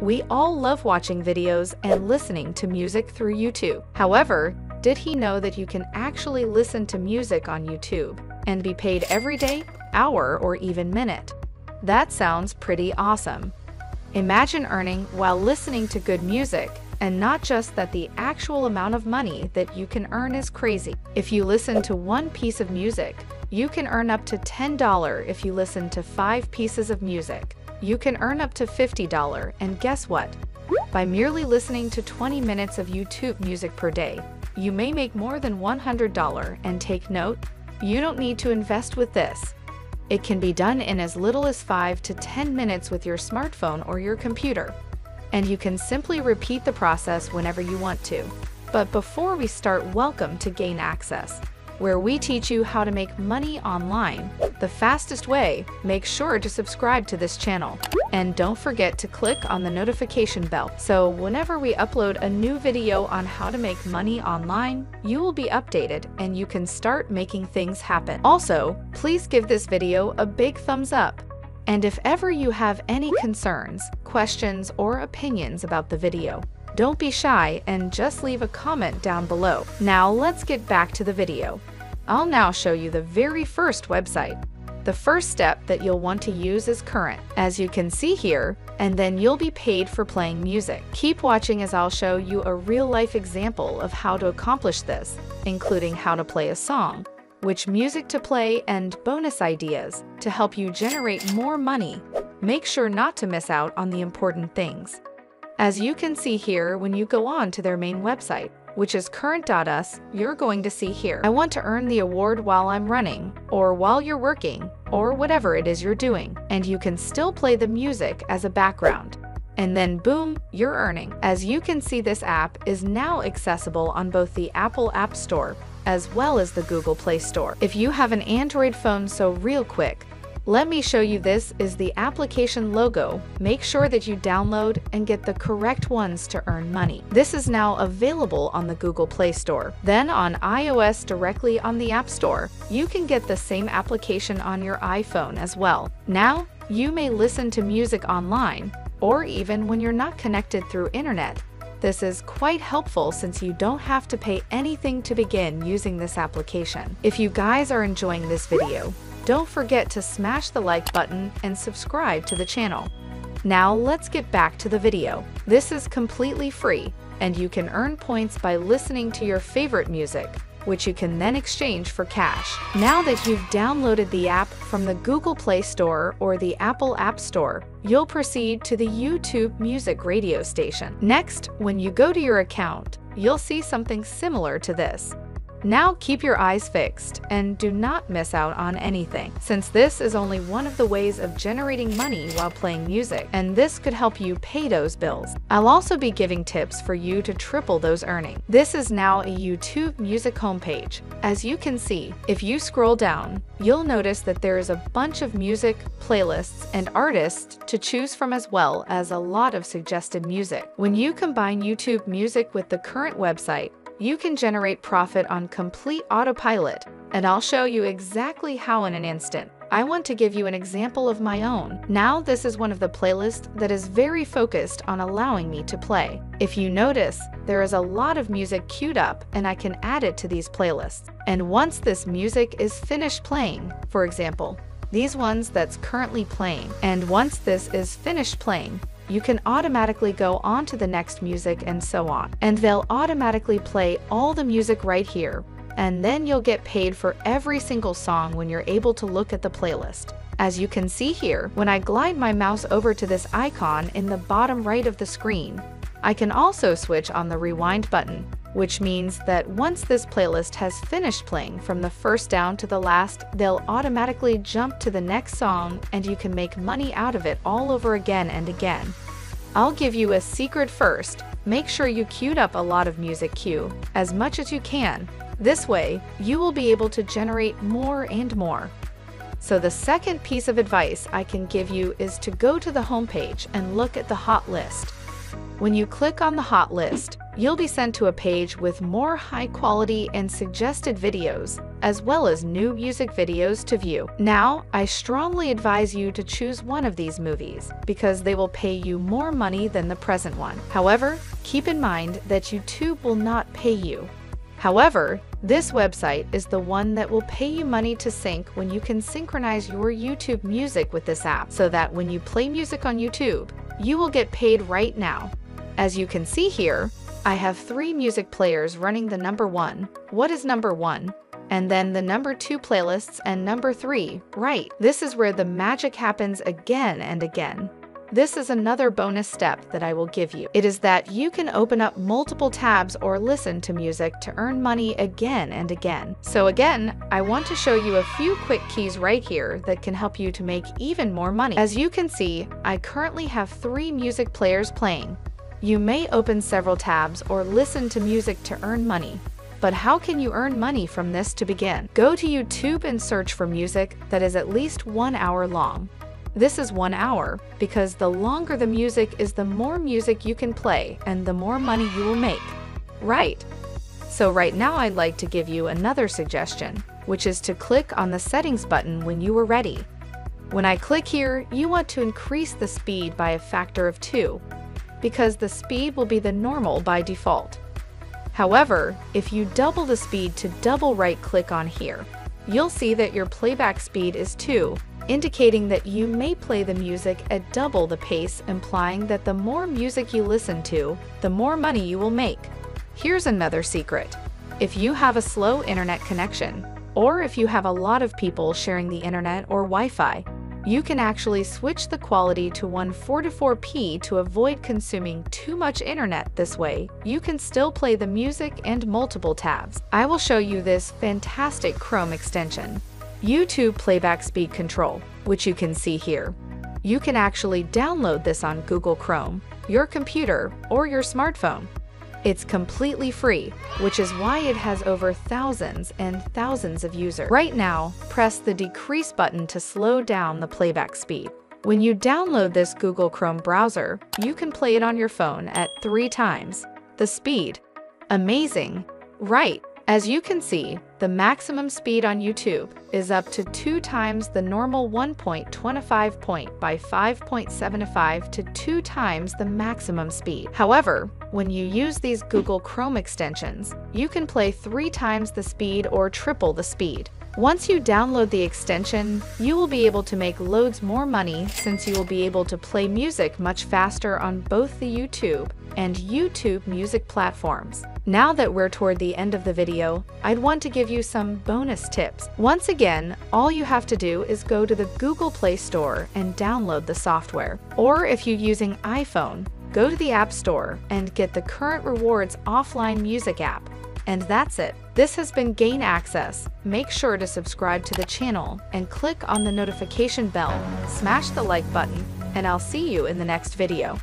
We all love watching videos and listening to music through YouTube. However, did he know that you can actually listen to music on YouTube and be paid every day, hour, or even minute? That sounds pretty awesome. Imagine earning while listening to good music, and not just that, the actual amount of money that you can earn is crazy. If you listen to one piece of music, you can earn up to $10. If you listen to 5 pieces of music, you can earn up to $50. And guess what? By merely listening to 20 minutes of YouTube music per day, you may make more than $100. And take note, you don't need to invest with this. It can be done in as little as 5 to 10 minutes with your smartphone or your computer. And you can simply repeat the process whenever you want to. But before we start, welcome to Gain Access, where we teach you how to make money online the fastest way. Make sure to subscribe to this channel. And don't forget to click on the notification bell, so whenever we upload a new video on how to make money online, you will be updated and you can start making things happen. Also, please give this video a big thumbs up. And if ever you have any concerns, questions, or opinions about the video, don't be shy and just leave a comment down below. Now let's get back to the video. I'll now show you the very first website. The first step that you'll want to use is current, as you can see here, and then you'll be paid for playing music. Keep watching as I'll show you a real-life example of how to accomplish this, including how to play a song, which music to play, and bonus ideas to help you generate more money. Make sure not to miss out on the important things. As you can see here, when you go on to their main website, which is current.us, you're going to see here, I want to earn the award while I'm running, or while you're working, or whatever it is you're doing, and you can still play the music as a background. And then boom, you're earning. As you can see, this app is now accessible on both the Apple App Store as well as the Google Play Store. If you have an Android phone, so real quick, let me show you. This is the application logo. Make sure that you download and get the correct ones to earn money. This is now available on the Google Play Store. Then on iOS, directly on the App Store, you can get the same application on your iPhone as well. Now, you may listen to music online, or even when you're not connected through internet. This is quite helpful since you don't have to pay anything to begin using this application. If you guys are enjoying this video, don't forget to smash the like button and subscribe to the channel. Now let's get back to the video. This is completely free, and you can earn points by listening to your favorite music, which you can then exchange for cash. Now that you've downloaded the app from the Google Play Store or the Apple App Store, you'll proceed to the YouTube Music radio station. Next, when you go to your account, you'll see something similar to this. Now keep your eyes fixed and do not miss out on anything, since this is only one of the ways of generating money while playing music, and this could help you pay those bills. I'll also be giving tips for you to triple those earnings. This is now a YouTube Music homepage. As you can see, if you scroll down, you'll notice that there is a bunch of music, playlists, and artists to choose from, as well as a lot of suggested music. When you combine YouTube Music with the current website, you can generate profit on complete autopilot, and I'll show you exactly how in an instant. I want to give you an example of my own. Now this is one of the playlists that is very focused on allowing me to play. If you notice, there is a lot of music queued up, and I can add it to these playlists. And once this music is finished playing, for example, these ones that's currently playing, and once this is finished playing, you can automatically go on to the next music and so on. And they'll automatically play all the music right here. And then you'll get paid for every single song when you're able to look at the playlist. As you can see here, when I glide my mouse over to this icon in the bottom right of the screen, I can also switch on the rewind button, which means that once this playlist has finished playing from the first down to the last, they'll automatically jump to the next song, and you can make money out of it all over again and again. I'll give you a secret first. Make sure you queued up a lot of music as much as you can. This way, you will be able to generate more and more. So the second piece of advice I can give you is to go to the homepage and look at the hot list. When you click on the hot list, you'll be sent to a page with more high quality and suggested videos, as well as new music videos to view. Now, I strongly advise you to choose one of these movies because they will pay you more money than the present one. However, keep in mind that YouTube will not pay you. However, this website is the one that will pay you money to sync when you can synchronize your YouTube music with this app so that when you play music on YouTube, you will get paid right now. As you can see here, I have 3 music players running the number 1. What is number 1? And then the number 2 playlists and number 3, right? This is where the magic happens again and again. This is another bonus step that I will give you. It is that you can open up multiple tabs or listen to music to earn money again and again. So again, I want to show you a few quick keys right here that can help you to make even more money. As you can see, I currently have 3 music players playing. You may open several tabs or listen to music to earn money. But how can you earn money from this to begin? Go to YouTube and search for music that is at least 1 hour long. This is 1 hour because the longer the music is, the more music you can play and the more money you will make. Right. So right now I'd like to give you another suggestion, which is to click on the settings button when you are ready. When I click here, you want to increase the speed by a factor of 2 because the speed will be the normal by default. However, if you double the speed to double right-click on here, you'll see that your playback speed is 2, indicating that you may play the music at double the pace, implying that the more music you listen to, the more money you will make. Here's another secret. If you have a slow internet connection, or if you have a lot of people sharing the internet or Wi-Fi, you can actually switch the quality to 144p to avoid consuming too much internet. This way, you can still play the music and multiple tabs. I will show you this fantastic Chrome extension, YouTube Playback Speed Control, which you can see here. You can actually download this on Google Chrome, your computer, or your smartphone. It's completely free, which is why it has over thousands and thousands of users. Right now, press the decrease button to slow down the playback speed. When you download this Google Chrome browser, you can play it on your phone at 3 times the speed. Amazing, right? As you can see, the maximum speed on YouTube is up to 2 times the normal 1.25 by 5.75 to 2 times the maximum speed. However, when you use these Google Chrome extensions, you can play 3 times the speed or triple the speed. Once you download the extension, you will be able to make loads more money since you will be able to play music much faster on both the YouTube and YouTube Music platforms. Now that we're toward the end of the video, I'd want to give you some bonus tips. Once again, all you have to do is go to the Google Play Store and download the software. Or if you're using iPhone, go to the App Store and get the Current Rewards offline music app. And that's it. This has been Gain Access. Make sure to subscribe to the channel and click on the notification bell, smash the like button, and I'll see you in the next video.